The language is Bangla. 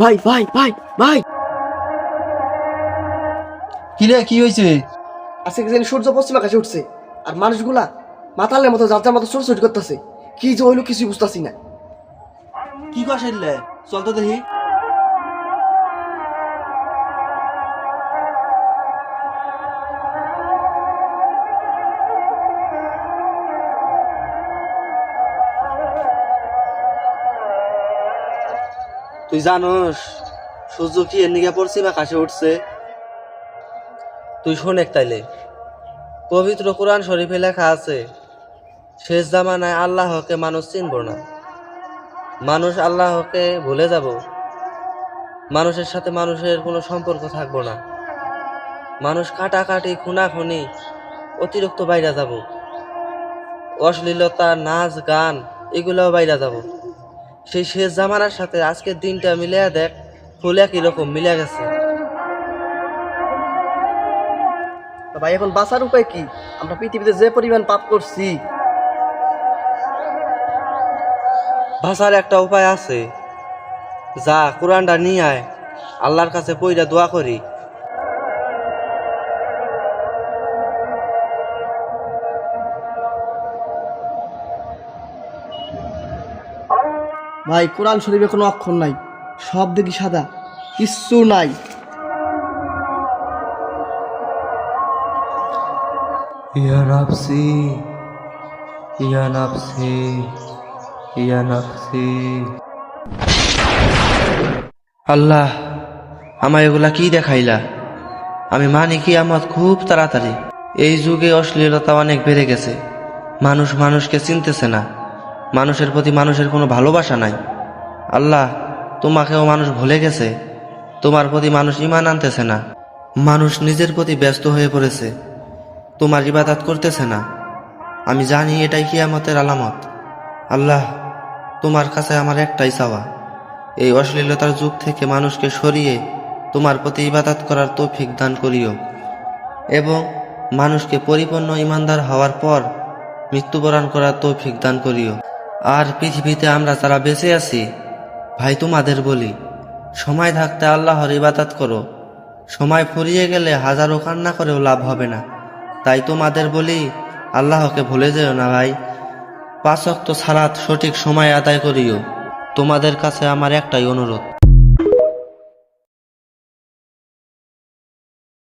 ভাই ভাই ভাই ভাই, কি রে, কি হয়েছে? আজকে কি জানি সূর্য পশ্চিম আকাশে উঠছে, আর মানুষগুলা মাতালের মতো যার যার মতো ছোট করতেছে। কি যে হইলো কিছুই বুঝতেছি না। কি কস এলে? চল তো দেখি। তুই জানোস সূর্য কি এর নিগে পশ্চিম আকাশে উঠছে? তুই শোন এক তাইলে। পবিত্র কোরআন শরীফে লেখা আছে, শেষ জামানায় আল্লাহকে মানুষ চিনব না, মানুষ আল্লাহকে ভুলে যাব, মানুষের সাথে মানুষের কোনো সম্পর্ক থাকবো না, মানুষ কাটাকাটি খুনাখুনি অতিরিক্ত বাইরে যাব, অশ্লীলতা নাচ গান এগুলোও বাইরে যাব। সেই শেষ জামানার সাথে আজকের দিনটা মিলিয়ে দেখ, ফুল একই রকম মিলে গেছে। তা ভাই এখন বাঁচার উপায় কি? আমরা পৃথিবীতে যে পরিমাণ পাপ করছি। ভাষার একটা উপায় আছে, যা কোরআনটা নিয়ে আয়, আল্লাহর কাছে পইরা দোয়া করি। ভাই কোরআন শরীফে কোনো অক্ষর নাই, সব দেখি সাদা, কিচ্ছু নাই। ইয়া নাফসি, ইয়া নাফসি, ইয়া নাফসি। আল্লাহ, আমার এগুলা কি দেখাইলা? আমি মানি কি আমার খুব তাড়াতাড়ি। এই যুগে অশ্লীলতা অনেক বেড়ে গেছে, মানুষ মানুষকে চিনতেছে না, মানুষের প্রতি মানুষের কোনো ভালোবাসা নাই। আল্লাহ, তোমাকেও মানুষ ভুলে গেছে, তোমার প্রতি মানুষ ঈমান আনতেছে না, মানুষ নিজের প্রতি ব্যস্ত হয়ে পড়েছে, তোমার ইবাদত করতেছে না। আমি জানি এটাই কিয়ামতের আলামত। আল্লাহ, তোমার কাছে আমার একটাই চাওয়া, এই অশ্লীলতার যুগ থেকে মানুষকে সরিয়ে তোমার প্রতি ইবাদত করার তৌফিক দান করিও, এবং মানুষকে পরিপূর্ণ ইমানদার হওয়ার পর মৃত্যুবরণ করার তৌফিক দান করিও। আর পৃথিবীতে আমরা যারা বেঁচে আছি, ভাই তোমাদের বলি, সময় থাকতে আল্লাহর ইবাদত করো, সময় ফুরিয়ে গেলে হাজারো কান্না করেও লাভ হবে না। তাই তোমাদের বলি, আল্লাহকে ভুলে যেও না ভাই। 5 ওয়াক্ত সালাত সঠিক সময় আদায় করিও। তোমাদের কাছে আমার একটাই অনুরোধ।